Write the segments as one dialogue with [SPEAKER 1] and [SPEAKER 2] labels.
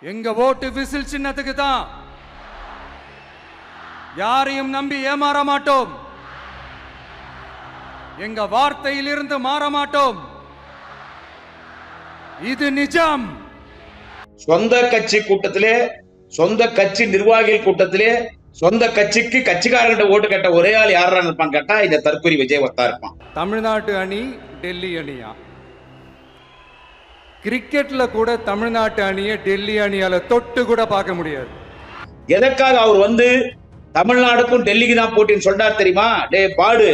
[SPEAKER 1] எங்க ஓட்டு விசில் சின்னத்துக்கு தான். யாரையும் நம்பி ஏமாற மாட்டோம். எங்க வார்த்தையிலிருந்து மாற மாட்டோம். இது நிஜம்.
[SPEAKER 2] சொந்த கட்சி கூட்டத்திலே, சொந்த கட்சி நிர்வாகிகள் கூட்டத்திலே, சொந்த கட்சிக்கு கட்சிக்காரர்கிட்ட ஓட்டு கேட்ட ஒரே ஆள் யாரா இருப்பான்னு கேட்டா இந்த தற்கொலை விஜய் ஒத்தா இருப்பான்.
[SPEAKER 1] தமிழ்நாட்டு அணி டெல்லி அணியா? கிரிக்கெட்ல கூட தமிழ்நாட்டு அணியை டெல்லி அணியால தொட்டு கூட பார்க்க முடியாது.
[SPEAKER 2] எதற்காக அவர் வந்து தமிழ்நாடுக்கும் டெல்லிக்கு தான் போட்டின்னு சொல்றாரு தெரியுமா? டே பாடு,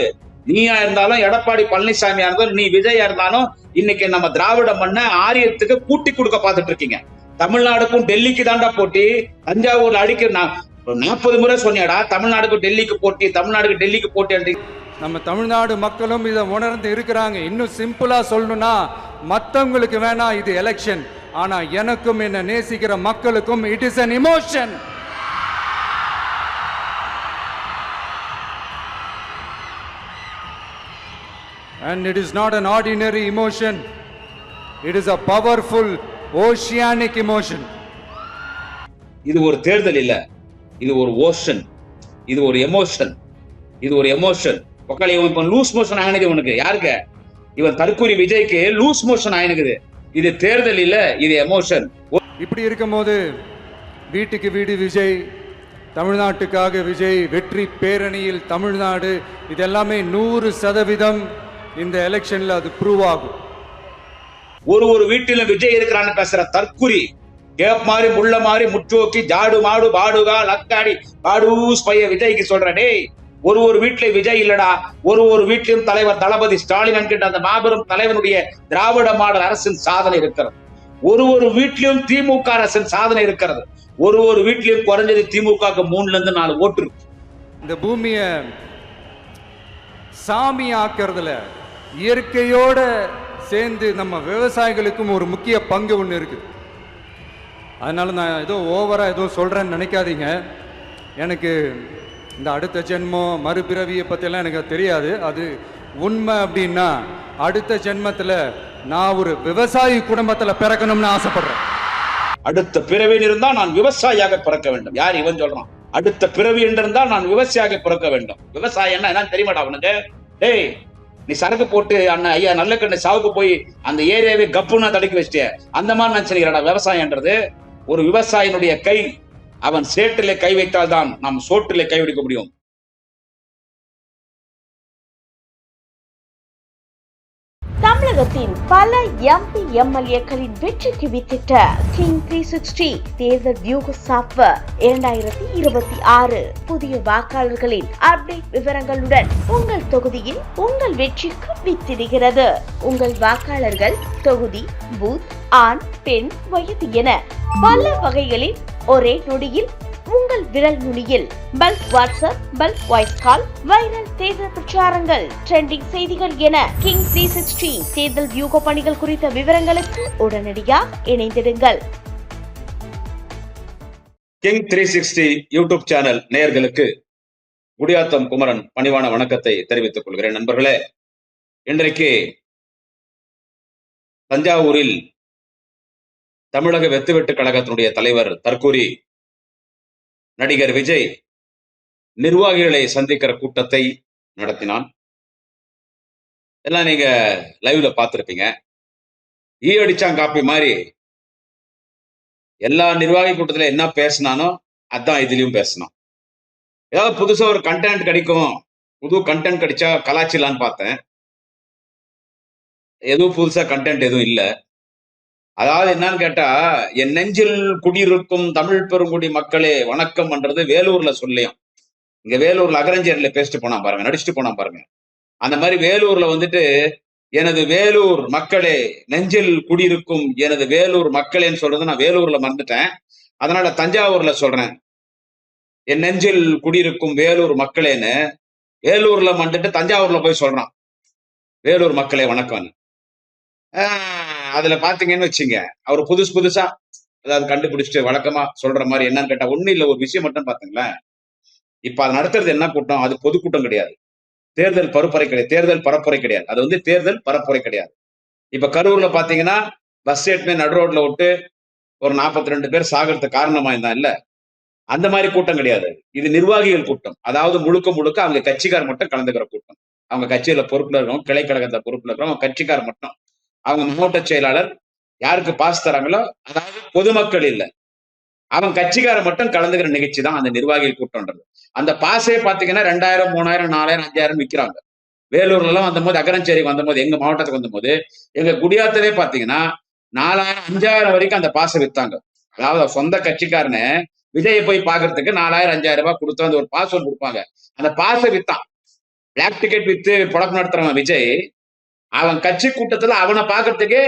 [SPEAKER 2] நீயா இருந்தாலும் எடப்பாடி பழனிசாமியா இருந்தாலும் நீ விஜயா இருந்தாலும் இன்னைக்கு நம்ம திராவிட மண்ண ஆரியத்துக்கு கூட்டி கொடுக்க பார்த்துட்டு இருக்கீங்க. தமிழ்நாடுக்கும் டெல்லிக்கு தாண்டா போட்டி. தஞ்சாவூர்ல அடிக்க 40 முறை சொன்னியாடா தமிழ்நாடுக்கு டெல்லிக்கு போட்டி, தமிழ்நாடுக்கு டெல்லிக்கு போட்டி.
[SPEAKER 1] நம்ம தமிழ்நாடு மக்களும் இதை உணர்ந்து இருக்கிறாங்க. இன்னும் சிம்பிளா சொல்லணும்னா, மற்றவங்களுக்கு வேணா இது எலெக்ஷன், ஆனா எனக்கும் என்ன நேசிக்கிற மக்களுக்கும் it is an emotion. And it is not an ordinary emotion. It is a powerful oceanic emotion.
[SPEAKER 2] இது ஒரு தேர்தல் இல்ல, இது ஒரு ஓஷன், இது ஒரு எமோஷன், இது ஒரு எமோஷன். உக்கால இவன் இப்ப லூஸ் மோஷன் ஆயினுது. இவனுக்கு யாருக்கு? இவன் தற்கூரி விஜய்க்கு லூஸ் மோஷன் ஆயினுக்குது. இது தேர்தல் இல்ல, இது எமோஷன்.
[SPEAKER 1] இப்படி இருக்கும்போது வீட்டுக்கு வீடு விஜய், தமிழ்நாட்டுக்காக விஜய், வெற்றி பேரணியில் தமிழ்நாடு, இது எல்லாமே 100% இந்த எலெக்ஷன்ல அது ப்ரூவ் ஆகும்.
[SPEAKER 2] ஒரு வீட்டில விஜய் இருக்கிறான்னு பேசுற தற்குறி கேப் மாதிரி முள்ள மாதிரி முற்றோக்கி ஜாடு மாடு பாடுகா லக்காடி பாடூஸ் பைய விஜய்க்கு சொல்ற, டேய் ஒரு வீட்டுல விஜய் இல்லடா, ஒரு வீட்டிலும் தலைவர் தளபதி ஸ்டாலின் என்கின்ற அந்த மாபெரும் தலைவனுடைய திராவிட மாடல் அரசின் சாதனை இருக்கிறது. ஒரு வீட்டிலும் திமுக அரசின் சாதனை இருக்கிறது. ஒரு வீட்டிலும் குறைஞ்சது திமுக 3-4 ஓட்டு இருக்கு.
[SPEAKER 1] இந்த பூமிய சாமி ஆக்குறதுல இயற்கையோட சேர்ந்து நம்ம விவசாயிகளுக்கும் ஒரு முக்கிய பங்கு ஒன்று இருக்கு. அதனால நான் ஏதோ ஓவரா ஏதோ சொல்றேன்னு நினைக்காதீங்க. எனக்கு இந்த அடுத்த ஜென்மம் மறுபிறவியை பற்றியெல்லாம் எனக்கு தெரியாது. அது உண்மை அப்படின்னா அடுத்த ஜென்மத்தில் நான் ஒரு விவசாயி குடும்பத்தில் பிறக்கணும்னு ஆசைப்படுறேன்.
[SPEAKER 2] அடுத்த பிறவியில் இருந்தால் நான் விவசாயியாக பிறக்க வேண்டும். யார் இவன் சொல்றான்? அடுத்த பிறவி என்றிருந்தால் நான் விவசாயியாக பிறக்க வேண்டும். விவசாயம் என்ன தெரியுமாடா அவனுக்கு? டேய், நீ சரக்கு போட்டு அண்ணன் ஐயா நல்ல கண்ணு சாவுக்கு போய் அந்த ஏரியாவே கப்புன்னா தடுக்கி வச்சிட்டிய, அந்த மாதிரி நினைச்சிருக்கிறடா விவசாயம்ன்றது. ஒரு விவசாயினுடைய கை அவன் சேற்றிலே கை வைத்தால் தான் நாம் சோற்றிலே கை வைக்க முடியும்.
[SPEAKER 3] தமிழகத்தின் பல எம்பி எம்எல்ஏக்களின் வெற்றிக்கு வித்திட்ட கிங் 360 தேர்தல் வியூக சாப்ட்வேர் 2026 புதிய வாக்காளர்களின் அப்டேட் விவரங்களுடன் உங்கள் தொகுதியில் உங்கள் வெற்றிக்கு வித்திடுகிறது. உங்கள் வாக்காளர்கள் தொகுதி, பூத், ஆண், பெண், வயது என பல வகைகளில் ஒரே நொடியில் உங்கள் விரல் நுனியில் bulk WhatsApp, bulk voice call, viral தேர்தல் பிரச்சாரங்கள், ட்ரெண்டிங் செய்திகள் என கிங் 360 தேர்தல் வியூக பணிகள் குறித்த விவரங்களுக்கு உடனடியாக இணைந்திடுங்கள்.
[SPEAKER 2] கிங் 360 யூடியூப் சேனல் நேயர்களுக்கு குடியாத்தம் குமரன் பணிவான வணக்கத்தை தெரிவித்துக் கொள்கிறேன். நண்பர்களே, இன்றைக்கு தஞ்சாவூரில் தமிழக வெத்துவெட்டு கழகத்தினுடைய தலைவர் தற்கூரி நடிகர் விஜய் நிர்வாகிகளை சந்திக்கிற கூட்டத்தை நடத்தினான். எல்லாம் நீங்க லைவ்ல பார்த்திருப்பீங்க. அடிச்சான் காப்பி மாதிரி எல்லா நிர்வாகி கூட்டத்துல என்ன பேசினானோ அதான் இதுலயும் பேசினான். ஏதாவது புதுசா ஒரு கண்டென்ட் கிடைக்கும், புது கண்டென்ட் கிடைச்சா கலாச்சிலான்னு பார்த்தேன். எதுவும் புதுசா கண்டென்ட் எதுவும் இல்லை. அதாவது என்னன்னு கேட்டா, என் நெஞ்சில் குடியிருக்கும் தமிழ் பெருங்குடி மக்களே வணக்கம் பண்றது வேலூர்ல சொல்லியும், இங்க வேலூர்ல அகரஞ்சேரியில பேசிட்டு போனா பாருங்க, நடிச்சுட்டு போனா பாருங்க. அந்த மாதிரி வேலூர்ல வந்துட்டு எனது வேலூர் மக்களே, நெஞ்சில் குடியிருக்கும் எனது வேலூர் மக்களேன்னு சொல்றது நான் வேலூர்ல மறந்துட்டேன். அதனால தஞ்சாவூர்ல சொல்றேன், என் நெஞ்சில் குடியிருக்கும் வேலூர் மக்களேன்னு. வேலூர்ல வந்துட்டு தஞ்சாவூர்ல போய் சொல்றான் வேலூர் மக்களே வணக்கம்னு. அதுல பாத்தீங்கன்னு வச்சுங்க, அவர் புதுசா அதாவது கண்டுபிடிச்சிட்டு வழக்கமா சொல்ற மாதிரி என்னன்னு கேட்டா ஒண்ணு இல்ல, ஒரு விஷயம் மட்டும் பாத்தீங்களேன். இப்ப அது நடத்துறது என்ன கூட்டம்? அது பொதுக்கூட்டம் கிடையாது, தேர்தல் பரப்புரை கிடையாது, தேர்தல் பரப்புரை கிடையாது. அது வந்து தேர்தல் பரப்புரை கிடையாது. இப்ப கரூர்ல பாத்தீங்கன்னா பஸ் ஸ்டேட்மே நடு ரோட்ல விட்டு ஒரு 42 பேர் சாகிறதுக்கு காரணமா இருந்தா இல்ல, அந்த மாதிரி கூட்டம் கிடையாது. இது நிர்வாகிகள் கூட்டம். அதாவது முழுக்க முழுக்க அவங்க கட்சிக்கார் மட்டும் கலந்துக்கிற கூட்டம். அவங்க கட்சியில பொறுப்புல இருக்கிறவங்க, கிளை கழகத்தை பொறுப்புல இருக்கிறவங்க, அவங்க கட்சிக்கார் மட்டும். அவங்க மாவட்ட செயலாளர் யாருக்கு பாஸ் தராங்களோ, அதாவது பொதுமக்கள் இல்ல, அவன் கட்சிக்கார மட்டும் கலந்துக்கிற நிகழ்ச்சி தான் அந்த நிர்வாகிகள் கூட்டம்ன்றது. அந்த பாஸே பாத்தீங்கன்னா 2000, 3000, 4000, 5000 விற்கிறாங்க. வேலூர்ல எல்லாம் வந்தபோது, அகரஞ்சேரிக்கு வந்தபோது, எங்க மாவட்டத்துக்கு வந்தபோது, எங்க குடியாத்தவே பாத்தீங்கன்னா 4000, 5000 வரைக்கும் அந்த பாஸை வித்தாங்க. அதாவது சொந்த கட்சிக்காரனு விஜயை போய் பாக்குறதுக்கு 4000, 5000 ரூபாய் கொடுத்து அந்த ஒரு பாஸ் ஒன்று கொடுப்பாங்க. அந்த பாஸை வித்தான். பிளாக் டிக்கெட் வித்து பழக்கம் நடத்துறவன் விஜய், அவன் கட்சி கூட்டத்துல அவனை பாக்குறதுக்கு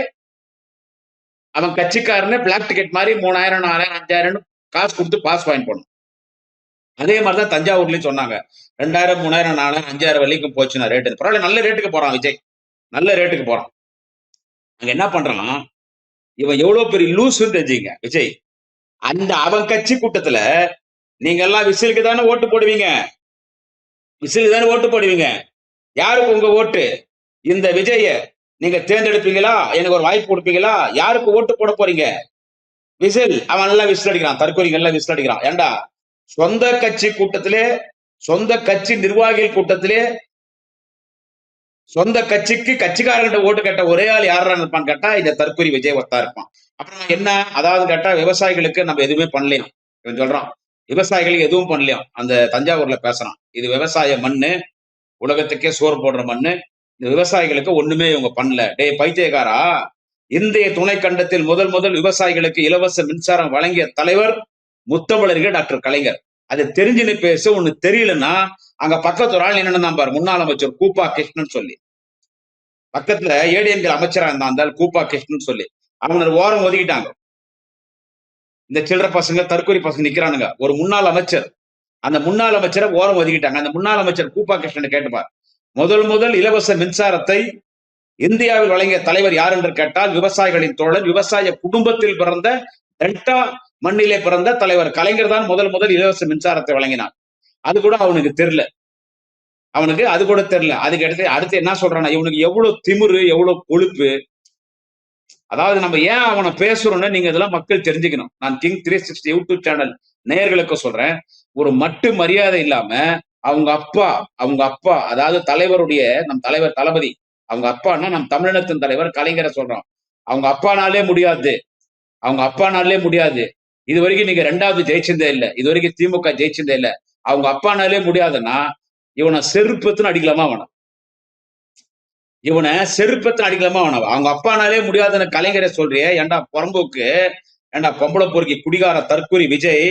[SPEAKER 2] அவன் கட்சிக்காரனு பிளாக் டிக்கெட் மாதிரி 3000, 4000, 5000 காசு கொடுத்து பாஸ் வாங்கி போடணும். அதே மாதிரிதான் தஞ்சாவூர்லயும் சொன்னாங்க. 2000, 3000, 4000, 5000 வரைக்கும் போச்சுன்னா ரேட்டு. பரவாயில்ல, நல்ல ரேட்டுக்கு போறான் விஜய், நல்ல ரேட்டுக்கு போறான். அங்க என்ன பண்றான், இவன் எவ்வளவு பெரிய லூசுன்னு தெரிஞ்சுங்க விஜய். அந்த அவன் கட்சி கூட்டத்துல நீங்க எல்லாம் விசிலுக்கு தானே ஓட்டு போடுவீங்க, விசிலுக்கு தானே ஓட்டு போடுவீங்க. யாருக்கு உங்க ஓட்டு? இந்த விஜய நீங்க தேர்ந்தெடுப்பீங்களா? எனக்கு ஒரு வாய்ப்பு கொடுப்பீங்களா? யாருக்கு ஓட்டு போட போறீங்க? விசில். அவன் எல்லாம் விசில் அடிக்கிறான், தற்கொலைகள் எல்லாம் விசில் அடிக்கிறான். ஏண்டா, சொந்த கட்சி கூட்டத்திலே, சொந்த கட்சி நிர்வாகிகள் கூட்டத்திலே, சொந்த கட்சிக்கு கட்சிக்காரர்கிட்ட ஓட்டு கேட்ட ஒரே ஆள் யாரா இருப்பான்னு கேட்டா இந்த தற்கொலை விஜய் ஒத்தா இருப்பான். அப்புறம் என்ன, அதாவது கேட்டா விவசாயிகளுக்கு நம்ம எதுவுமே பண்ணலையாம். இவன் சொல்றான் விவசாயிகளுக்கு எதுவும் பண்ணலையாம். அந்த தஞ்சாவூர்ல பேசுறான், இது விவசாய மண்ணு, உலகத்துக்கே சோறு போடுற மண்ணு, இந்த விவசாயிகளுக்கு ஒண்ணுமே இவங்க பண்ணல. டேய் பைத்தியக்காரா, இந்திய துணை கண்டத்தில் முதல் விவசாயிகளுக்கு இலவச மின்சாரம் வழங்கிய தலைவர் முத்தமிழறிஞர் டாக்டர் கலைஞர். அது தெரிஞ்சுன்னு பேச ஒண்ணு தெரியலன்னா, அங்க பக்கத்து ஒரு ஆள் என்னன்னு பாரு, முன்னாள் அமைச்சர் கூப்பா கிருஷ்ணன் சொல்லி, பக்கத்துல ஏடிஎம்கே அமைச்சரா இருந்தால் கூப்பா கிருஷ்ணன் சொல்லி, அவங்க ஓரம் ஒதுக்கிட்டாங்க. இந்த சில்லற பசங்க, தற்கொலை பசங்க நிக்கிறானுங்க. ஒரு முன்னாள் அமைச்சர், அந்த முன்னாள் அமைச்சரை ஓரம் ஒதுக்கிட்டாங்க. அந்த முன்னாள் அமைச்சர் கூப்பா கிருஷ்ணன் கேட்டுப்பார், முதல் இலவச மின்சாரத்தை இந்தியாவில் வழங்கிய தலைவர் யார் என்று கேட்டால் விவசாயிகளின் தோழன், விவசாய குடும்பத்தில் பிறந்த, டெல்டா மண்ணிலே பிறந்த தலைவர் கலைஞர் தான் முதல் இலவச மின்சாரத்தை வழங்கினார். அது கூட அவனுக்கு தெரியல, அவனுக்கு அது கூட தெரியல. அதுக்கு அடுத்து என்ன சொல்றானா, இவனுக்கு எவ்வளவு திமிரு, எவ்வளவு கொழுப்பு. அதாவது நம்ம ஏன் அவனை பேசுறோம்னு நீங்க இதெல்லாம் மக்கள் தெரிஞ்சுக்கணும். நான் கிங் 360 யூடியூப் சேனல் நேயர்களுக்கு சொல்றேன், ஒரு மட்டு மரியாதை இல்லாம அவங்க அப்பா அதாவது தலைவருடைய, நம் தலைவர் தளபதி, அவங்க அப்பான்னா நம் தமிழினத்தின் தலைவர் கலைஞரை சொல்றோம். அவங்க அப்பானாலே முடியாது, அவங்க அப்பானாலே முடியாது. இது வரைக்கும் நீங்க 2வது ஜெயிச்சதே இல்லை, இது வரைக்கும் திமுக ஜெயிச்சதே இல்லை. அவங்க அப்பானாலே முடியாதுன்னா இவனை செருப்பத்துன்னு அடிக்கலாமா வேணாம், இவனை செருப்பத்துன்னு அடிக்கலாமா வேணாம். அவங்க அப்பானாலே முடியாதுன்னு கலைஞரை சொல்றியே, ஏண்டா புறம்போக்கு, ஏண்டா பொம்பளை பொறுக்கி குடிகார தற்கொலை விஜய்.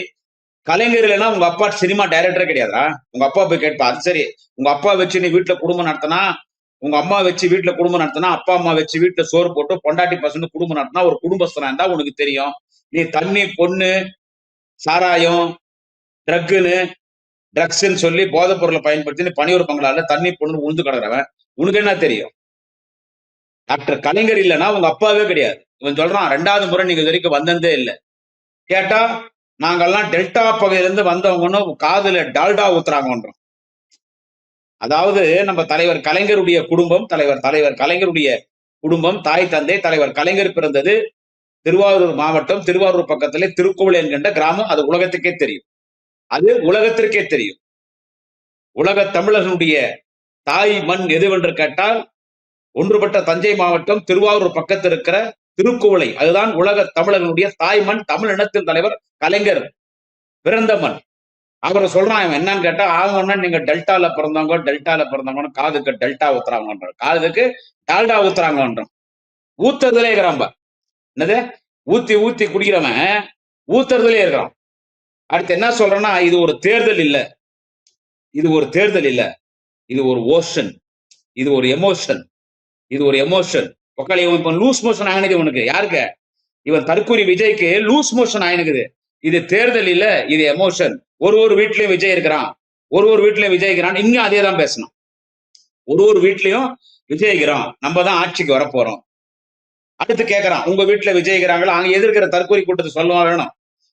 [SPEAKER 2] கலைஞர் இல்லைன்னா உங்க அப்பா சினிமா டைரக்டரே கிடையாதா? உங்க அப்பா போய் கேட்பா. அது சரி, உங்க அப்பா வச்சு நீ வீட்டுல குடும்பம் நடத்தினா, உங்க அம்மா வச்சு வீட்டுல குடும்பம் நடத்தினா, அப்பா அம்மா வச்சு வீட்டுல சோறு போட்டு பொண்டாட்டி பசங்க குடும்பம் நடத்தினா ஒரு குடும்பஸ்தனா இருந்தா உனக்கு தெரியும். நீ தண்ணி, பொண்ணு, சாராயம், ட்ரக்ஸ்ன்னு சொல்லி போதைப் பொருளை பயன்படுத்தி நீ பனியூர் பங்களால தண்ணி, பொண்ணு உழுந்து கிடக்குறவன், உனக்கு என்ன தெரியும்? டாக்டர் கலைஞர் இல்லைன்னா உங்க அப்பாவே கிடையாது. இவன் சொல்றான் 2வது முறை நீங்க இது வரைக்கும் வந்ததே இல்லை. கேட்டா நாங்கெல்லாம் டெல்டா பகுதியிலிருந்து வந்தவங்கன்னு காதுல டால்டா ஊத்துறாங்கன்றோம். அதாவது நம்ம தலைவர் கலைஞருடைய குடும்பம், தலைவர் கலைஞருடைய குடும்பம், தாய் தந்தை, தலைவர் கலைஞர் பிறந்தது திருவாரூர் மாவட்டம், திருவாரூர் பக்கத்திலே திருக்கோவில் என்கின்ற கிராமம். அது உலகத்துக்கே தெரியும், அது உலகத்திற்கே தெரியும். உலக தமிழர்களுடைய தாய் மண் எதுவென்று கேட்டால் ஒன்றுபட்ட தஞ்சை மாவட்டம் திருவாரூர் பக்கத்தில் இருக்கிற திருக்குவளை, அதுதான் உலக தமிழர்களுடைய தாய் மண், தமிழ் இனத்தின் தலைவர் கலைஞர் பிறந்த மண். அவரை சொல்றான் என்னன்னு கேட்டா, ஆகணும்னா நீங்க டெல்டால பிறந்தவங்க காதுக்கு டெல்டா ஊத்துறாங்கன்ற, காதுக்கு டால்டா ஊத்துறாங்கன்றோம். ஊத்துறதுலே இருக்கிறான். என்னது ஊத்தி குடிக்கிறவன் ஊத்துறதுலே இருக்கிறான். அடுத்து என்ன சொல்றேன்னா, இது ஒரு தேர்தல் இல்ல, இது ஒரு தேர்தல் இல்ல, இது ஒரு ஓஷன், இது ஒரு எமோஷன், இது ஒரு எமோஷன். உக்காளி இப்ப லூஸ் மோஷன் ஆகினது இவனுக்கு. யாருக்கு? இவன் தற்கூரி விஜய்க்கு லூஸ் மோஷன் ஆயினுக்குது. இது தேர்தல் இல்ல, இது எமோஷன். ஒரு வீட்லயும் விஜய் இருக்கிறான், ஒரு வீட்லயும் விஜய் இருக்கிறான். இங்க அதே தான் பேசணும். ஒரு வீட்லயும் விஜய் இருக்கிறான், நம்ம தான் ஆட்சிக்கு வரப்போறோம். அடுத்து கேட்கறான், உங்க வீட்டுல விஜய் இருக்கிறாங்களா? அங்க எதிர்க்கிற தற்கூரி கூட்டத்தை சொல்ல வேணும்,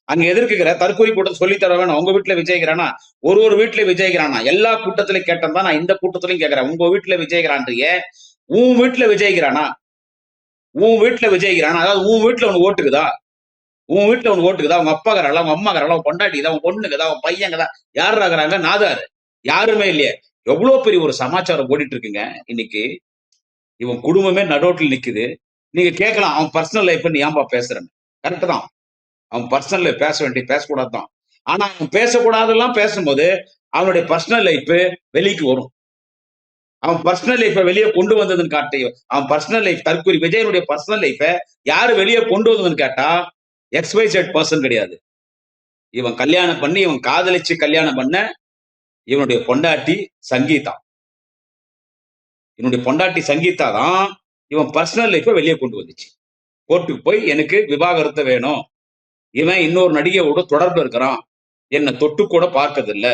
[SPEAKER 2] அங்க எதிர்க்கிற தற்கூரி கூட்டத்தை சொல்லி தர வேணும். உங்க வீட்டுல விஜய் இருக்கிறானா? ஒரு வீட்டுல விஜய் இருக்கிறானா? எல்லா கூட்டத்திலையும் கேட்டேன் தான், நான் இந்த கூட்டத்திலையும் கேட்கிறேன். உங்க வீட்டுல விஜய் இருக்கிறான்றீங்க, உன் வீட்டுல விஜய் இருக்கிறானா? உன் வீட்டுல விஜய் இருக்கிறானா? அதாவது உன் வீட்டுல உனக்கு ஓட்டுக்குதா? உன் வீட்டுல உனக்கு ஓட்டுக்குதா, உங்க அப்பா கரலாம், உங்க அம்மா கரலாம், உன் பொண்டாட்டிக்குதா, உன் பொண்ணுக்குதா, உன் பையங்கதா, யார் ஆகுறாங்க? நாதாரு யாருமே இல்லையே. எவ்வளவு பெரிய ஒரு சமாச்சாரம் ஓடிட்டு இருக்குங்க இன்னைக்கு. இவன் குடும்பமே நடுரோட்டில் நிக்குது. நீங்க கேட்கலாம், அவன் பர்சனல் லைஃப் நீ ஏன்பா பேசுறேன்னு. கரெக்ட் தான், அவன் பர்சனல் லைஃப் பேச வேண்டிய பேசக்கூடாது தான். ஆனா அவன் பேசக்கூடாதெல்லாம் பேசும்போது அவனுடைய பர்சனல் லைஃப் வெளிக்கு வரும். அவன் பர்சனல் லைஃபை வெளியே கொண்டு வந்ததுன்னு காட்டி, அவன் பர்சனல் லைஃப் தற்கொலை விஜயனுடைய பர்சனல் லைஃபை யாரு வெளியே கொண்டு வந்ததுன்னு கேட்டா XYZ பர்சன் கிடையாது. இவன் கல்யாணம் பண்ணி, இவன் காதலிச்சு கல்யாணம் பண்ண இவனுடைய பொண்டாட்டி சங்கீதா. இவனுடைய பொண்டாட்டி சங்கீதா தான் இவன் பர்சனல் லைஃபை வெளியே கொண்டு வந்துச்சு. கோர்ட்டுக்கு போய் எனக்கு விவாகரத்து வேணும், இவன் இன்னொரு நடிகையோட தொடர்பு இருக்கிறான், என்னை தொட்டு கூட பார்க்கறது இல்ல,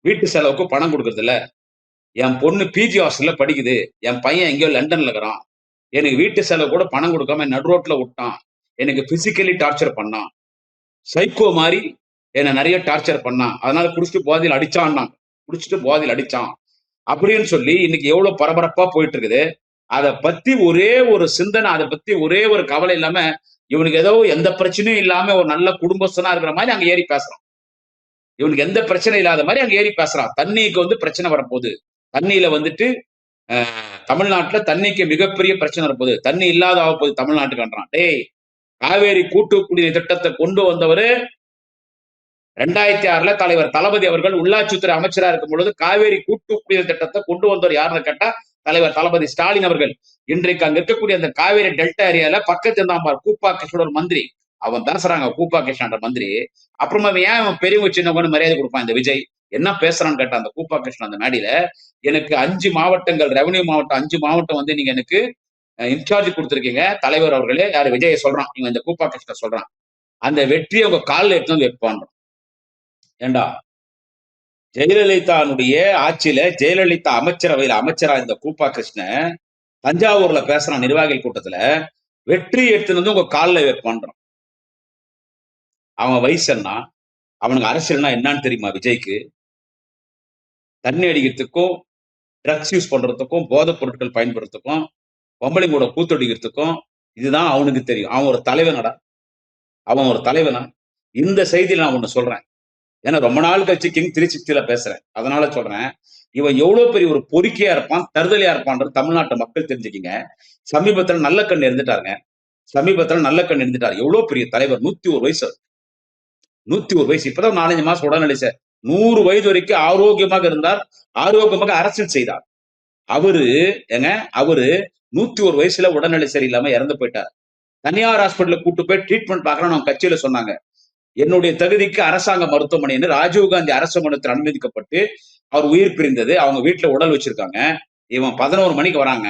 [SPEAKER 2] வீட்டு செலவுக்கு பணம் கொடுக்கறது இல்ல, என் பொண்ணு பிஜி ஹாஸ்டல்ல படிக்குது, என் பையன் எங்கேயோ லண்டன்ல இருக்கிறான், எனக்கு வீட்டு செலவு கூட பணம் கொடுக்காம நடு ரோட்ல விட்டான், எனக்கு பிசிக்கலி டார்ச்சர் பண்ணான், சைக்கோ மாதிரி என்னை நிறைய டார்ச்சர் பண்ணான், அதனால குடிச்சிட்டு போதையில் அடிச்சான், குடிச்சிட்டு போதையில் அடிச்சான் அப்படின்னு சொல்லி இன்னைக்கு எவ்வளவு பரபரப்பா போயிட்டு இருக்குது. அதை பத்தி ஒரே ஒரு சிந்தனை, அதை பத்தி ஒரே ஒரு கவலை இல்லாம, இவனுக்கு ஏதோ எந்த பிரச்சனையும் இல்லாம ஒரு நல்ல குடும்பஸ்தனா இருக்கிற மாதிரி அங்க ஏறி பேசுறான். இவனுக்கு எந்த பிரச்சனை இல்லாத மாதிரி அங்க ஏறி பேசுறான். தண்ணிக்கு வந்து பிரச்சனை வரப்போகுது, தண்ணியில வந்துட்டு தமிழ்நாட்டுல தண்ணிக்கு மிகப்பெரிய பிரச்சனை வரப்போகுது, தண்ணி இல்லாத ஆக போகுது தமிழ்நாட்டுக்குன்றான். டேய், காவேரி கூட்டு குடிநீர் திட்டத்தை கொண்டு வந்தவர் 2006 தலைவர் தளபதி அவர்கள் உள்ளாட்சித்துறை அமைச்சரா இருக்கும் பொழுது காவேரி கூட்டு குடிநீர் திட்டத்தை கொண்டு வந்தவர் யாருன்னு கேட்டா தலைவர் தளபதி ஸ்டாலின் அவர்கள். இன்றைக்கு அங்க இருக்கக்கூடிய அந்த காவேரி டெல்டா ஏரியால பக்கத்து இருந்தாம்பார் கூப்பா கிருஷ்ணன் ஒரு மந்திரி, அவன் பேசுறாங்க கூப்பா கிருஷ்ணன்ற மந்திரி. அப்புறமா ஏன் அவன் பெரியவங்க சின்னவங்கன்னு மரியாதை கொடுப்பான் இந்த விஜய்? என்ன பேசுறான்னு கேட்டா அந்த கூப்பா கிருஷ்ணன் அந்த மேடையில, எனக்கு 5 மாவட்டங்கள் ரெவன்யூ மாவட்டம் 5 மாவட்டம் வந்து நீங்க எனக்கு இன்சார்ஜ் கொடுத்துருக்கீங்க தலைவர் அவர்களே, யாரு விஜய சொல்றான், இவன் இந்த கூப்பா கிருஷ்ணன் சொல்றான், அந்த வெற்றியை உங்க காலில் எடுத்து வந்து வைப்பான். ஏண்டா, ஜெயலலிதாவுடைய ஆட்சியில ஜெயலலிதா அமைச்சரவையில அமைச்சரா இந்த கூப்பா கிருஷ்ணன் தஞ்சாவூர்ல பேசுறான் நிர்வாகிகள் கூட்டத்துல, வெற்றி எடுத்துன்னு வந்து உங்க காலில் வைப்பான்றான். அவன் வயசு என்ன, அவனுக்கு அரசியல்னா என்னன்னு தெரியுமா விஜய்க்கு? தண்ணி அடிக்கிறதுக்கும் ட்ரக்ஸ் யூஸ் பண்றதுக்கும் போதைப் பொருட்கள் பயன்படுறதுக்கும் பொம்பளைங்களோட கூத்தடிக்கிறதுக்கும் இதுதான் அவனுக்கு தெரியும். அவன் ஒரு தலைவனடா, அவன் ஒரு தலைவனா? இந்த செய்தியில நான் ஒண்ணு சொல்றேன், ஏன்னா ரொம்ப நாள் கழிச்சு கிங் 360ல பேசுறேன், அதனால சொல்றேன். இவன் எவ்வளவு பெரிய ஒரு பொறுக்கியா இருப்பான், தருதலையா இருப்பான்றது தமிழ்நாட்டு மக்கள் தெரிஞ்சுக்கிங்க. சமீபத்துல நல்ல கண் இருந்துட்டாருங்க, சமீபத்துல நல்ல கண் இருந்துட்டாரு. எவ்வளவு பெரிய தலைவர், 101 வயசு, 101 வயசு. இப்பதான் 4-5 மாசம் உடல்நிலை 100 வயது வரைக்கும் ஆரோக்கியமாக இருந்தார், ஆரோக்கியமாக அரசியல் செய்தார். அவரு ஏங்க, அவரு 101 வயசுல உடல்நிலை சரியில்லாம இறந்து போயிட்டார். தனியார் ஹாஸ்பிட்டல கூட்டு போய் ட்ரீட்மெண்ட் பார்க்கறோம் அவங்க கட்சியில சொன்னாங்க. என்னுடைய தகுதிக்கு அரசாங்க மருத்துவமனைன்னு ராஜீவ்காந்தி அரசு மருத்துவத்தில் அனுமதிக்கப்பட்டு அவர் உயிர் பிரிந்தது. அவங்க வீட்டுல உடல் வச்சிருக்காங்க. இவன் 11 மணிக்கு வராங்க,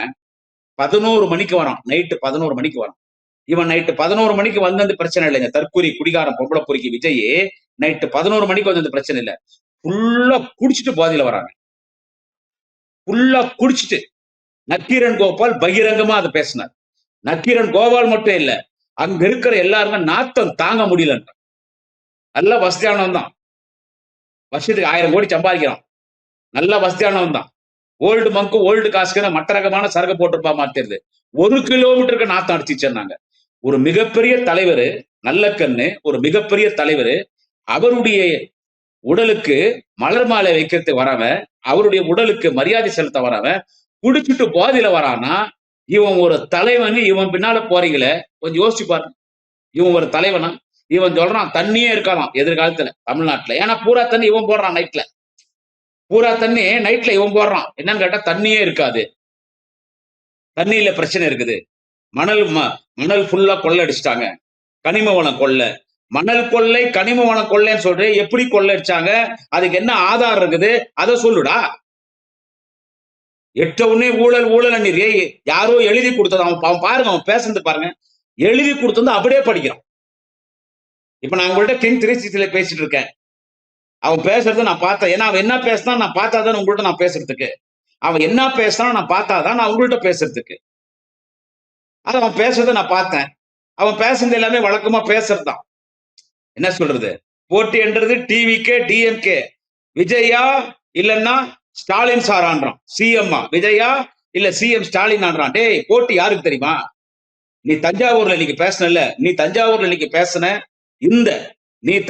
[SPEAKER 2] 11 மணிக்கு வரான், நைட்டு 11 மணிக்கு வரான். இவன் நைட்டு 11 மணிக்கு வந்தது பிரச்சனை இல்லைங்க. தற்கூரி குடிகாரம் பொம்பளை பொறுக்கி விஜய் நைட்டு 11 மணிக்கு வந்தது பிரச்சனை இல்லை. ஃபுல்லா குடிச்சிட்டு போதையில வராங்க, ஃபுல்லா குடிச்சிட்டு. நக்கீரன் கோபால் பகிரங்கமா அதை பேசினார். நக்கீரன் கோபால் மட்டும் இல்ல, அங்க இருக்கிற எல்லாருமே நாத்தம் தாங்க முடியலன்ற. நல்ல வசதியானவன் தான், வருஷத்துக்கு 1000 கோடி சம்பாதிக்கிறான், நல்ல வசதியானவன் தான். ஓல்டு மங்கு ஓல்டு காசுக்கு மற்ற ரகமான சரக்கு போட்டிருப்பா மாத்திருது. 1 கிலோமீட்டருக்கு நாத்தம் அடிச்சுன்னாங்க. ஒரு மிகப்பெரிய தலைவர், நல்ல கண்ணு, ஒரு மிகப்பெரிய தலைவர், அவருடைய உடலுக்கு மலர் மாலை வைக்கிறதுக்கு வராம, அவருடைய உடலுக்கு மரியாதை செலுத்த வராம குடிச்சிட்டு போதையில வரானா இவன் ஒரு தலைவன்? இவன் பின்னால போறீங்களே, கொஞ்சம் யோசிச்சு பாருங்க. இவன் ஒரு தலைவனா? இவன் சொல்றான் தண்ணியே இருக்கலாம் எதிர்காலத்துல தமிழ்நாட்டுல, ஏன்னா பூரா தண்ணி இவன் போடுறான் நைட்ல, பூரா தண்ணி நைட்ல இவன் போடுறான். என்னன்னு கேட்டா தண்ணியே இருக்காது, தண்ணியில பிரச்சனை இருக்குது. மணல் ஃபுல்லா கொள்ளை அடிச்சிட்டாங்க, கனிம வளம் கொள்ளை, மணல் கொள்ளை கனிம வளம் கொள்ளைன்னு சொல்றேன். எப்படி கொள்ளை அடிச்சாங்க, அதுக்கு என்ன ஆதாரம் இருக்குது, அதை சொல்லுடா. எட்ட உடனே ஊழல் ஊழல் அண்ணி யாரோ எழுதி கொடுத்தது. அவன் பாருங்க, அவன் பேசுறது பாருங்க, எழுதி கொடுத்தது அப்படியே படிக்கிறான். இப்ப நான் உங்கள்கிட்ட கிங் 360ல பேசிட்டு இருக்கேன், அவன் பேசுறத நான் பார்த்தேன். ஏன்னா அவன் என்ன பேசினா நான் பார்த்தாதான் உங்கள்கிட்ட நான் பேசுறதுக்கு, அவன் என்ன பேசுறான் நான் பார்த்தாதான் நான் உங்கள்கிட்ட பேசுறதுக்கு. அது அவன் பேசுறத நான் பார்த்தேன். அவன் பேசுறது எல்லாமே வழக்கமா பேசுறதுதான். என்ன சொல்றது, போட்டி என்றது டிவிக்கே டிஎம்கே, விஜயா இல்லன்னா ஸ்டாலின் சாரான்றான், சிஎம்மா விஜயா இல்ல சிஎம் ஸ்டாலின் ஆன்றான். டேய், போட்டி யாருக்கு தெரியுமா? நீ தஞ்சாவூர்ல இன்னைக்கு பேசின நீ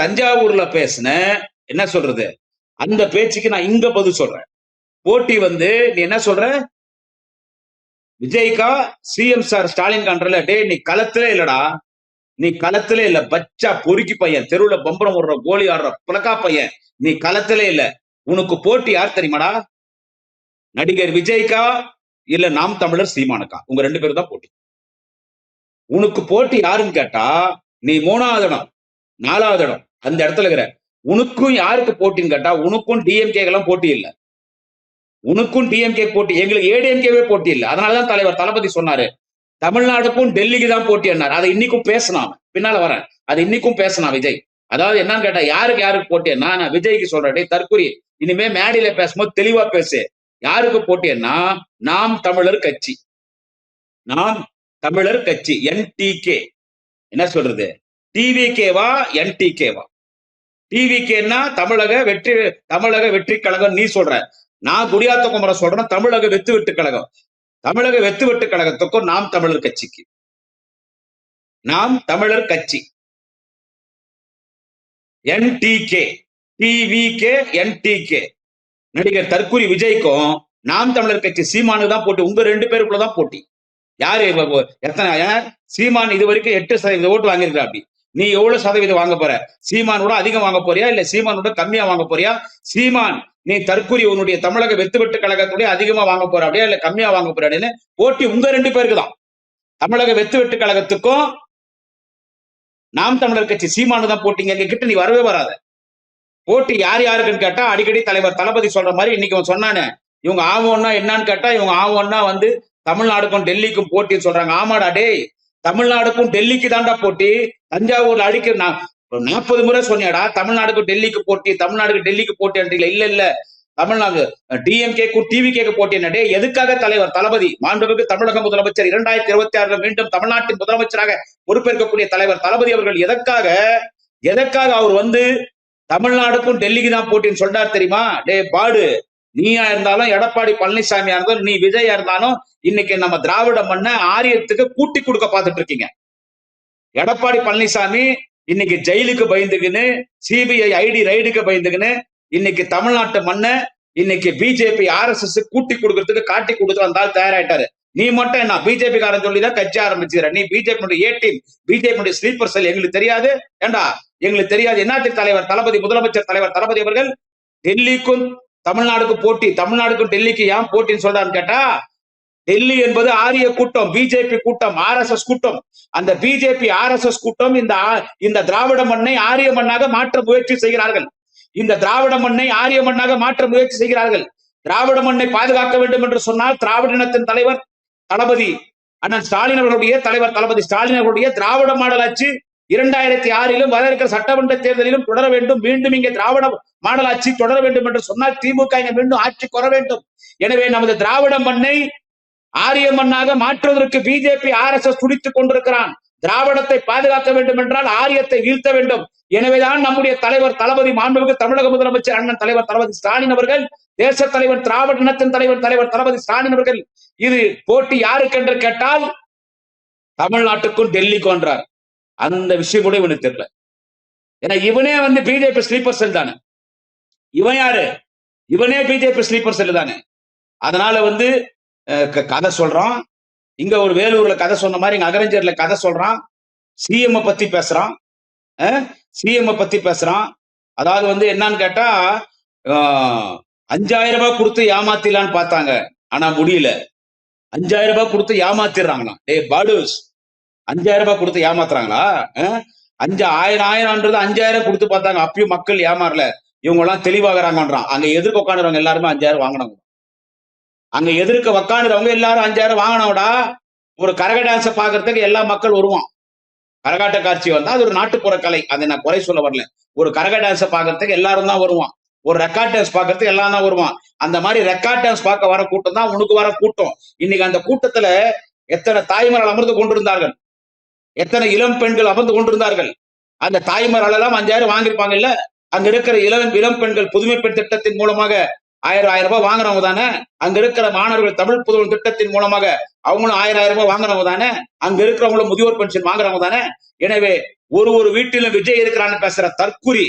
[SPEAKER 2] தஞ்சாவூர்ல பேசின என்ன சொல்றது அந்த பேச்சுக்கு நான் இங்க பதில் சொல்றேன். போட்டி வந்து நீ என்ன சொல்ற, விஜய்கா சிஎம் சார் ஸ்டாலின் கான்றல, டே நீ களத்திலே இல்லடா, நீ களத்திலே இல்ல, பச்சா பொறுக்கி பையன், தெருவுல பம்பரம் ஓடுற கோலி ஆடுற புலக்கா பையன், நீ களத்திலே இல்ல. உனக்கு போட்டி யார் தெரியுமாடா? நடிகர் விஜய்கா இல்ல நாம் தமிழர் சீமானுக்கா? உங்க 2 பேரும் தான் போட்டி. உனக்கு போட்டி யாருன்னு கேட்டா, நீ 3வது இடம் 4வது இடம் அந்த இடத்துல இருக்கிற. உனக்கும் யாருக்கு போட்டின்னு கேட்டா, உனக்கும் டிஎம்கே எல்லாம் போட்டி இல்ல. உனக்கும் டிஎம்கே போட்டி, எங்களுக்கு ஏடிஎம்கேவே போட்டி இல்லை. அதனாலதான் தலைவர் தளபதி சொன்னாரு, தமிழ்நாடுக்கும் டெல்லிக்கு தான் போட்டி என்னார். அதை இன்னைக்கும் பேசினான், பின்னால வரேன், அதை இன்னைக்கும் பேசினான் விஜய். அதாவது என்னன்னு கேட்டா, யாருக்கு போட்டி, நான் விஜய்க்கு சொல்றேன், தற்கொலை இனிமே மேடையில பேசும்போது தெளிவா பேசு. யாருக்கு போட்டின்னா, நாம் தமிழர் கட்சி, நாம் தமிழர் கட்சி, என்டிகே. என்ன சொல்றது, டிவிகேவா என்டிகேவா? டிவிகேன்னா தமிழக வெற்றி கழகம் நீ சொல்ற, நான் குடியாத்த குமர சொல்றேன் தமிழக வெத்து கழகம். தமிழக வெத்து கழகத்துக்கும் நாம் தமிழர் கட்சிக்கு, நாம் தமிழர் கட்சி என்டிகே, டிவிகே என்டிகே, நடிகர் தற்கூரி விஜய்க்கும் நாம் தமிழர் கட்சி சீமானு தான் போட்டி. உங்க 2 பேருக்குள்ளதான் போட்டி. யாரு எத்தனை, சீமான் இது வரைக்கும் 8% ஓட்டு வாங்கியிருக்கா. அப்படி நீ எவ்வளவு சதவீதம் வாங்க போற? சீமானோட அதிகம் வாங்க போறியா இல்ல சீமானோட கம்மியா வாங்க போறியா? சீமான் நீ தற்கூரி உன்னுடைய தமிழக வெத்து கழகத்துடைய அதிகமா வாங்க போற அப்படியா இல்ல கம்மியா வாங்க போறான்னு போட்டி உங்க 2 பேருக்கு தான். தமிழக வெத்து கழகத்துக்கும் நாம் தமிழர் கட்சி சீமானு தான் போட்டிங்க. எங்க கிட்ட நீ வரவே வராத. போட்டி யார் யாருக்குன்னு கேட்டா, அடிக்கடி தலைவர் தளபதி சொல்ற மாதிரி இன்னைக்கு அவன் சொன்னானே, இவங்க ஆவோன்னா என்னன்னு கேட்டா, இவங்க ஆவோன்னா வந்து தமிழ்நாடுக்கும் டெல்லிக்கும் போட்டின்னு சொல்றாங்க. ஆமாடா டேய், தமிழ்நாடுக்கும் டெல்லிக்கு தாண்டா போட்டி. தஞ்சாவூர்ல அடிக்க 40 முறை சொன்னியாடா, தமிழ்நாடுக்கும் டெல்லிக்கு போட்டி, தமிழ்நாடுக்கு டெல்லிக்கு போட்டி. இல்ல தமிழ்நாடு டிஎம்கேக்கும் டிவிகேக்கு போட்டி. என்ன டே, எதுக்காக தலைவர் தளபதி மாண்புமிகு தமிழக முதலமைச்சர் 2026 மீண்டும் தமிழ்நாட்டின் முதலமைச்சராக பொறுப்பேற்கக்கூடிய தலைவர் தளபதி அவர்கள் எதற்காக அவர் வந்து தமிழ்நாடுக்கும் டெல்லிக்கு தான் போட்டின்னு சொல்றாரு தெரியுமா? டே பாடு, நீயா இருந்தாலும் எடப்பாடி பழனிசாமியா இருந்தாலும் நீ விஜயா இருந்தாலும் இன்னைக்கு நம்ம திராவிட மண்ணை ஆரியத்துக்கு கூட்டி கொடுக்க பார்த்துட்டு இருக்கீங்க. எடப்பாடி பழனிசாமி இன்னைக்கு ஜெயிலுக்கு பயந்துக்குன்னு, சிபிஐ ஐடி ரைடுக்கு பயந்துக்குன்னு இன்னைக்கு தமிழ்நாட்டு மண்ணை இன்னைக்கு பிஜேபி RSS கூட்டி கொடுக்கறதுக்கு காட்டி கொடுத்து வந்தால் தயாராயிட்டாரு. நீ மட்டும் என்ன பிஜேபி காரன் சொல்லிதான் கட்சி ஆரம்பிச்சுற. நீ பிஜேபி ஏ டீம், பிஜேபி ஸ்லீப்பர் செல். எங்களுக்கு தெரியாது ஏண்டா, எங்களுக்கு தெரியாது. என்னத்துக்கு தலைவர் தளபதி முதலமைச்சர் தலைவர் தளபதி அவர்கள் டெல்லிக்கும் தமிழ்நாடுக்கும் போட்டி, தமிழ்நாடுக்கும் டெல்லிக்கு ஏன் போட்டின்னு சொல்றான்னு கேட்டா, டெல்லி என்பது ஆரிய கூட்டம், பிஜேபி கூட்டம், RSS கூட்டம். அந்த பிஜேபி RSS கூட்டம் இந்த திராவிட மண்ணை ஆரிய மண்ணாக மாற்ற முயற்சி செய்கிறார்கள். இந்த திராவிட மண்ணை ஆரிய மண்ணாக மாற்ற முயற்சி செய்கிறார்கள். திராவிட மண்ணை பாதுகாக்க வேண்டும் என்று சொன்னால் திராவிட இனத்தின் தலைவர் தளபதி அண்ணன் ஸ்டாலின் அவர்களுடைய தலைவர் தளபதி ஸ்டாலின் அவர்களுடைய திராவிட மாடல் ஆட்சி 2006 வர இருக்கிற சட்டமன்ற தேர்தலிலும் தொடர வேண்டும். மீண்டும் இங்கே திராவிட மாடல் ஆட்சி தொடர வேண்டும் என்று சொன்னால் திமுக இங்க மீண்டும் ஆட்சிக்கு வர வேண்டும். எனவே நமது திராவிட மண்ணை ஆரிய மண்ணாக மாற்றுவதற்கு பிஜேபி RSS துடித்துக் கொண்டிருக்கிறான். திராவிடத்தை பாதுகாக்க வேண்டும் என்றால் ஆரியத்தை வீழ்த்த வேண்டும். எனவேதான் நம்முடைய தலைவர் தளபதி மாண்புமிகு தமிழக முதலமைச்சர் அண்ணன் தலைவர் தளபதி ஸ்டாலின் அவர்கள், தேச தலைவர் திராவிட இனத்தின் தலைவர் தளபதி ஸ்டாலின் அவர்கள், இது போட்டி யாருக்கு என்று கேட்டால் தமிழ்நாட்டுக்கும் டெல்லிக்கும் என்றார். அந்த விஷயம் கூட இவனுக்கு தெரியல. ஏன்னா இவனே வந்து பிஜேபி ஸ்லீப்பர் செல் தானே. இவன் யாரு? இவனே பிஜேபி ஸ்லீப்பர் செல் தானே. அதனால வந்து கதை சொல்றான். இங்க ஒரு வேலூர்ல கதை சொன்ன மாதிரி இங்க அகரஞ்சேரியில கதை சொல்றான். சிஎம் பத்தி பேசுறான். அதாவது வந்து என்னன்னு கேட்டா, 5000 ரூபாய் கொடுத்து ஏமாத்திடலான்னு பார்த்தாங்க, ஆனா முடியல. 5000 ரூபாய் கொடுத்து ஏமாத்திடுறாங்களா? டே பாடுஸ், 5000 ரூபாய் கொடுத்து ஏமாத்துறாங்களா? 1000 5000 கொடுத்து பார்த்தாங்க, அப்பயும் மக்கள் ஏமாறல. இவங்க எல்லாம் தெளிவாகிறாங்கன்றான். அங்க எதிர்க்க உட்காந்துறவங்க எல்லாருமே 5000 வாங்கினாங்க. அங்க எதிர்க்க உட்காந்துறவங்க எல்லாரும் 5000 வாங்கினோடா. ஒரு கரக டான்ஸ பாக்குறதுக்கு எல்லா மக்கள் வருவான். கரகாட்ட காட்சி வந்தா அது ஒரு நாட்டுப்புற கலை, அதை நான் குறை சொல்ல வரல. ஒரு கரக டான்ஸ பாக்குறதுக்கு எல்லாரும் தான் வருவான். ஒரு ரெக்கார்ட் டான்ஸ் பாக்குறதுக்கு எல்லாம் தான் வருவான். அந்த மாதிரி ரெக்கார்ட் டான்ஸ் பார்க்க வர கூட்டம் தான் உனக்கு வர கூட்டம். இன்னைக்கு அந்த கூட்டத்துல எத்தனை தாய்மார்கள் அமர்ந்து கொண்டிருந்தார்கள், எத்தனை இளம் பெண்கள் அமர்ந்து கொண்டிருந்தார்கள். அந்த தாய்மார்கள் எல்லாம் 5000 வாங்கியிருப்பாங்க இல்ல. அங்க இருக்கிற இளம் பெண்கள் புதுமை பெண் திட்டத்தின் மூலமாக 1000 ரூபாய் வாங்குறவங்க தானே. அங்க இருக்கிற மாணவர்கள் தமிழ் புதல்வன் திட்டத்தின் மூலமாக அவங்களும் 1000 ரூபாய் வாங்குறவங்க தானே. அங்க இருக்கிறவங்களும் முதியோர் பென்ஷன் வாங்குறவங்க தானே. எனவே ஒரு வீட்டிலும் விஜய் இருக்கிறான்னு பேசுற தற்குறி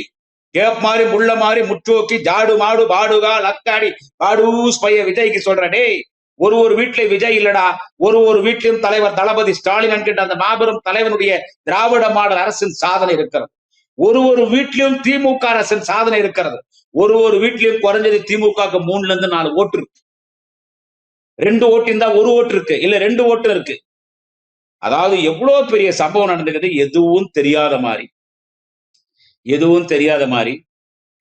[SPEAKER 2] கேப் மாதிரி முள்ள மாதிரி முற்றோக்கி ஜாடு மாடு பாடுகா லக்காடி பாடூஸ் பைய விஜய்க்கு சொல்ற, டேய் ஒரு வீட்டுல விஜய் இல்லடா, ஒரு வீட்டிலும் தலைவர் தளபதி ஸ்டாலின் என்கின்ற அந்த மாபெரும் தலைவனுடைய திராவிட மாடல் அரசின் சாதனை இருக்கிறது. ஒரு வீட்டிலும் திமுக அரசின் சாதனை இருக்கிறது. ஒரு வீட்டிலும் குறைஞ்சது திமுக 3 to 4 ஓட்டு இருக்கு. 2 ஓட்டு இருந்தா 1 ஓட்டு இருக்கு, இல்ல 2 ஓட்டு இருக்கு. அதாவது எவ்வளவு பெரிய சம்பவம் நடந்துக்குது. எதுவும் தெரியாத மாதிரி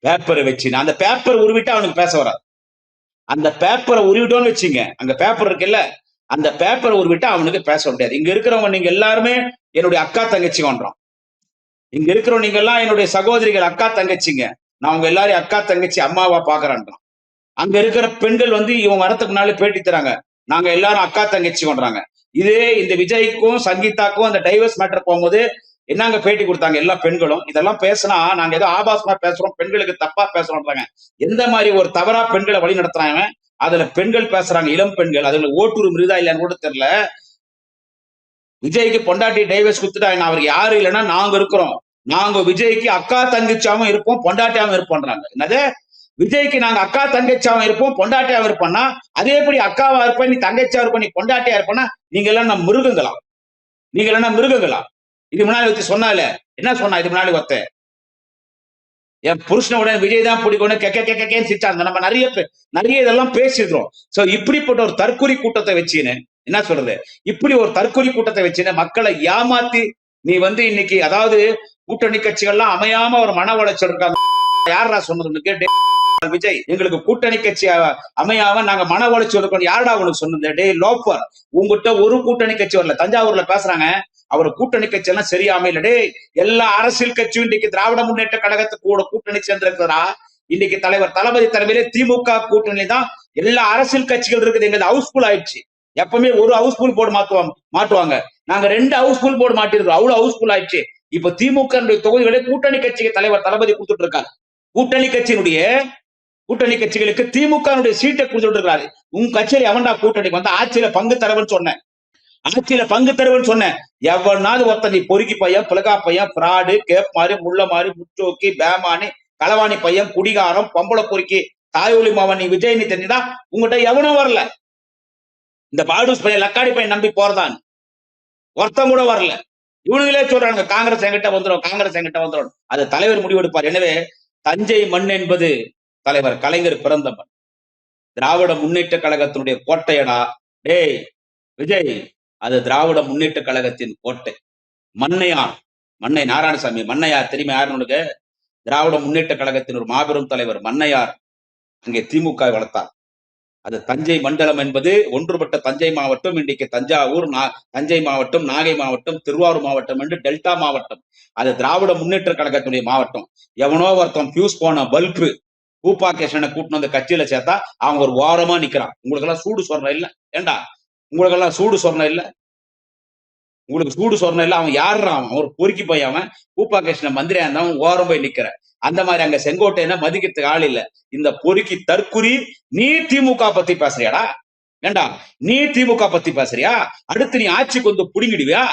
[SPEAKER 2] பேப்பரை வச்சு, அந்த பேப்பரை உருவிட்டு அவனுக்கு பேச வராது. அந்த பேப்பரை உருவிட்டோன்னு வச்சுங்க, அங்க பேப்பர் இருக்குல்ல, அந்த பேப்பரை உருவிட்டு அவனுக்கு பேச முடியாது. இங்க இருக்கிறவங்க நீங்க எல்லாருமே என்னுடைய அக்கா தங்கச்சி பண்றோம். இங்க இருக்கிறவங்க நீங்க எல்லாம் என்னுடைய சகோதரிகள், அக்கா தங்கச்சிங்க. நான் உங்க எல்லாரையும் அக்கா தங்கச்சி அம்மாவா பாக்குறேன்றான். அங்க இருக்கிற பெண்கள் இவன் வரத்துக்கு முன்னாலே பேட்டி தராங்க, நாங்க எல்லாரும் அக்கா தங்கச்சி பண்றாங்க. இதே இந்த விஜய்க்கும் சங்கீதாக்கும் அந்த டைவர்ஸ் மேட்டர் போகும்போது என்னங்க பேட்டி கொடுத்தாங்க எல்லா பெண்களும். இதெல்லாம் பேசினா நாங்க ஏதோ ஆபாசமா பேசுறோம், பெண்களுக்கு தப்பா பேசுறோம்ன்றாங்க. எந்த மாதிரி ஒரு தவறா பெண்களை வழி நடத்துறாங்க. அதுல பெண்கள் பேசுறாங்க, இளம் பெண்கள். அதுல ஓட்டுரிமை இருக்குதா இல்லையான்னு கூட தெரியல. விஜய்க்கு பொண்டாட்டி டைவர்ஸ் கொடுத்துட்டாங்க, அவருக்கு யாரும் இல்லைன்னா நாங்க இருக்கிறோம், நாங்க விஜய்க்கு அக்கா தங்கச்சாவும் இருப்போம் பொண்டாட்டியாவும் இருப்போம்ன்றாங்க. என்னது, விஜய்க்கு நாங்க அக்கா தங்கச்சாவும் இருப்போம் பொண்டாட்டியாவும் இருப்போம்னா, அதே எப்படி அக்காவா இருப்ப நீ தங்கச்சியா இருப்ப நீ பொண்டாட்டியா இருப்பனா, நீங்க எல்லாம் நம்ம மிருகங்களா? நீங்க எல்லாம் மிருகங்களா? இது முன்னாடி வச்சு சொன்னால என்ன சொன்னா? இது முன்னாடி ஒருத்த என் புருஷனோட விஜய் தான் பிடிக்கணும் கேன்னு சிரிச்சாங்க. நம்ம நிறைய இதெல்லாம் பேசிடுறோம். சோ இப்படிப்பட்ட ஒரு தற்கொலை கூட்டத்தை வச்சுன்னு என்ன சொல்றது, இப்படி ஒரு தற்கொலை கூட்டத்தை வச்சுன்னு மக்களை ஏமாத்தி நீ இன்னைக்கு, அதாவது கூட்டணி கட்சிகள்லாம் அமையாம ஒரு மன உளைச்சல் இருக்காங்க. யாரா சொன்னது கேட்டு, விஜய் எங்களுக்கு கூட்டணி கட்சி அமையாம நாங்க மன உளைச்சல் இருக்கோம், யாரா உனக்கு சொன்னது? டே லோப்பர், உங்ககிட்ட ஒரு கூட்டணி கட்சி வரல. தஞ்சாவூர்ல பேசுறாங்க, அவர் கூட்டணி கட்சி எல்லாம் சரியாம இல்லடே. எல்லா அரசியல் கட்சியும் இன்னைக்கு திராவிட முன்னேற்ற கழகத்துக்கு கூட கூட்டணி சேர்ந்திருக்கிறா. இன்னைக்கு தலைவர் தளபதி தலைமையிலே திமுக கூட்டணி தான் எல்லா அரசியல் கட்சிகள் இருக்குது. எங்க ஹவுஸ்ஃபுல் ஆயிடுச்சு. எப்பவுமே ஒரு ஹவுஸ்ஃபுல் போர்டு மாட்டுவாங்க, நாங்க 2 ஹவுஸ்ஃபுல் போர்டு மாட்டிருக்கோம், அவ்வளவு ஹவுஸ்ஃபுல் ஆயிடுச்சு. இப்ப திமுக தொகுதிகளை கூட்டணி கட்சிக்கு தலைவர் தளபதி கொடுத்துட்டு இருக்காரு. கூட்டணி கட்சிகளுக்கு திமுக சீட்டை கொடுத்துட்டு இருக்காரு. உங்க கட்சியில எவன்டா கூட்டணிக்கு வந்து ஆட்சியில பங்கு தரவன்னு சொன்னேன், எவனாவது ஒருத்தன் நீ பொறுக்கி பையன், பிளகா பையன், பிராடு, கேப் மாதிரி, முள்ள மாதிரி, முச்சோக்கி, பேமானி, களவாணி பையன், குடிகாரம், பொம்பளை பொறுக்கி, தாயொலி மாவன், நீ விஜய் நீ தெரிஞ்சா உங்ககிட்ட எவனும் வரல. இந்த பாடூஸ் பையன், லக்காடி பையன் நம்பி போறதான் ஒருத்தம் கூட வரல. இவனுங்களே சொல்றாங்க காங்கிரஸ் என்கிட்ட வந்துடும். அது தலைவர் முடிவெடுப்பார். எனவே தஞ்சை மண் என்பது தலைவர் கலைஞர் பிறந்த மண், திராவிட முன்னேற்ற கழகத்தினுடைய கோட்டையடா. டேய் விஜய், அது திராவிட முன்னேற்ற கழகத்தின் கோட்டை. மன்னை நாராயணசாமி, மன்னையார் தெரியுமா யாருன்னு உனக்கு? திராவிட முன்னேற்ற கழகத்தின் ஒரு மாபெரும் தலைவர் மன்னையார் அங்கே திமுக வளர்த்தார். அது தஞ்சை மண்டலம் என்பது ஒன்றுபட்ட தஞ்சை மாவட்டம். இன்றைக்கு தஞ்சாவூர், தஞ்சை மாவட்டம், நாகை மாவட்டம், திருவாரூர் மாவட்டம் என்று டெல்டா மாவட்டம். அது திராவிட முன்னேற்ற கழகத்தினுடைய மாவட்டம். எவனோ ஒருத்தன் பியூஸ் போன பல்பு பூப்பா கிருஷ்ணனை கூட்டினு அந்த கட்சியில சேர்த்தா அவங்க ஒரு வாரமா நிக்கிறான். உங்களுக்கு எல்லாம் சூடு சொரணம் இல்ல? ஏண்டா உங்களுக்கு சூடு சொரணம் இல்ல? அவன் யாருறான்? அவன் ஒரு பொறுக்கி போய் அவன் பூப்பா கிருஷ்ணன் மந்திரியா இருந்தவன் ஓரம் போய் நிக்கிற. அந்த மாதிரி அங்க செங்கோட்டையனை மதிக்கிறதுக்கு ஆள் இல்ல. இந்த பொறுக்கி தற்குறி, நீ திமுக பத்தி பேசுறியாடா? ஏண்டா நீ திமுக பத்தி பேசுறியா? அடுத்து நீ ஆட்சிக்கு புடுங்கிடுவியா?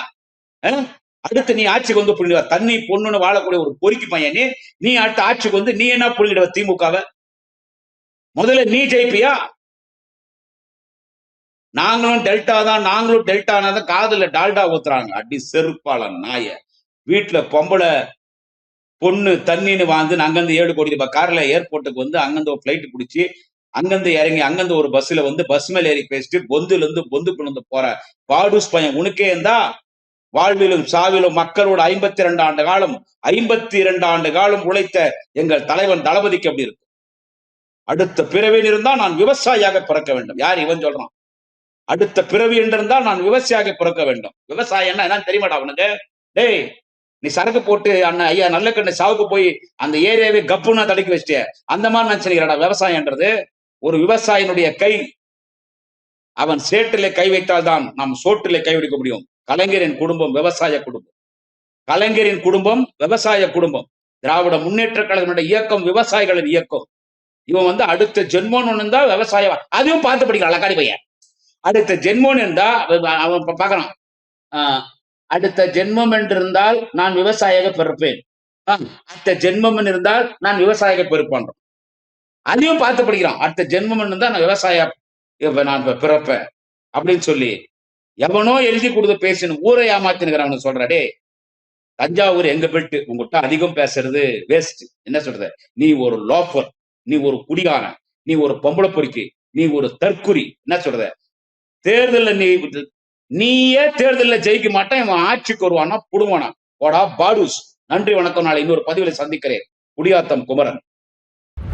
[SPEAKER 2] தண்ணி பொண்ணுன்னு வாழக்கூடிய ஒரு பொறுக்கி பையன் நீ அடுத்த ஆட்சிக்கு நீ என்ன புடுங்கிடுவ திமுகவை? முதல்ல நீ ஜெயிப்பியா? நாங்களும் டெல்டானாதான் காதுல டால்டா ஊத்துறாங்க. அடி செருப்பாள நாய. வீட்டுல பொம்பளை பொண்ணு தண்ணின்னு அங்கிருந்து 7 கோடி ரூபாய் கார்ல ஏர்போர்ட்டுக்கு அங்கிருந்து ஒரு பிளைட் பிடிச்சி அங்கிருந்து இறங்கி அங்கிருந்து ஒரு பஸ்ல பஸ் மேல ஏறி பேசிட்டு பொந்துக்குள்ள போற பாடூஸ் பையன் உனக்கே இருந்தா வாழ்விலும் சாவிலும் மக்களோட 52 ஆண்டு காலம் உழைத்த எங்கள் தலைவன் தளபதிக்கு அப்படி இருக்கு. அடுத்த பிறவியில் இருந்தால் நான் விவசாயியாக பிறக்க வேண்டும். யார் இவன் சொல்றான்? அடுத்த பிறவி என்றிருந்தால் நான் விவசாயியாக பிறக்க வேண்டும். விவசாயம் என்ன தெரியுமாடா அவனுக்கு? டேய், நீ சரக்கு போட்டு அண்ணன் ஐயா நல்ல கண்ணு சாவுக்கு போய் அந்த ஏரியாவே கப்புன்னா தடுக்கி வச்சிட்டிய, அந்த மாதிரி நினைச்சிருக்கிறடா விவசாயம்ன்றது. ஒரு விவசாயினுடைய கை அவன் சேற்றிலே கை வைத்தால் தான் நாம் சோற்றிலே கை வைக்க முடியும். கலைஞரின் குடும்பம் விவசாய குடும்பம். திராவிட முன்னேற்ற கழகத்தினுடைய இயக்கம் விவசாயிகளின் இயக்கம். இவன் வந்து அடுத்த ஜென்மோன்னு ஒண்ணு இருந்தா விவசாயம், அதையும் பார்த்து படிக்கிறான் லக்காடி பையன். அடுத்த ஜென்மோன்னு இருந்தா அவன் பாக்குறான், அடுத்த ஜென்மம் என்று இருந்தால் நான் விவசாயியாக பிறப்பேன், அடுத்த ஜென்மம் இருந்தால் நான் விவசாயியாக பிறப்பான். அதையும் பார்த்து படிக்கிறான். அடுத்த ஜென்மம் இருந்தா நான் விவசாய நான் பிறப்பேன் அப்படின்னு சொல்லி எவனோ எழுதி கொடுத்து பேசணும் ஊரை ஏமாத்தினுக்கிறான். சொல்றடே, தஞ்சாவூர் எங்க பெல்ட், உங்ககிட்ட அதிகம் பேசுறது வேஸ்ட். என்ன சொல்றது, நீ ஒரு லோஃபர், நீ ஒரு குடிகாரன், நீ ஒரு பொம்பளை பொறுக்கி, நீ ஒரு தற்குறி. என்ன சொல்றது, தேர்தலில் நீயே தேர்தலில் ஜெயிக்க மாட்டான், இவன் ஆட்சிக்கு வருவானா புடுவானா, போடா பாடுஸ். நன்றி வணக்கம். நாளை இன்னொரு பதிவில் சந்திக்கிறேன். குடியாத்தம் குமரன்.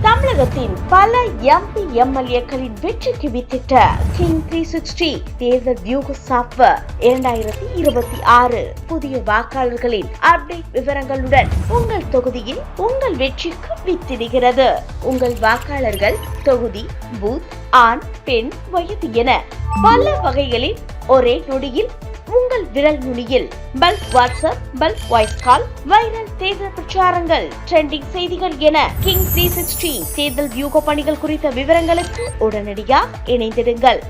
[SPEAKER 3] தமிழகத்தின் பல எம்பி எம்எல்ஏக்களின் வெற்றிக்கு வித்திட்ட கிங் 360 தேர்தல் வியூக சாப்ட்வேர் 2026 புதிய வாக்காளர்களின் அப்டேட் விவரங்களுடன் உங்கள் தொகுதியில் உங்கள் வெற்றிக்கு வித்திடுகிறது. உங்கள் வாக்காளர்கள் தொகுதி, பூத், ஆண், பெண், வயது என பல வகைகளில் ஒரே நொடியில் உங்கள் விரல் நுனியில் bulk WhatsApp, bulk voice call, viral தேர்தல் பிரச்சாரங்கள், ட்ரெண்டிங் செய்திகள் என கிங் 360 தேர்தல் வியூக பணிகள் குறித்த விவரங்களுக்கு உடனடியாக இணைந்திடுங்கள்.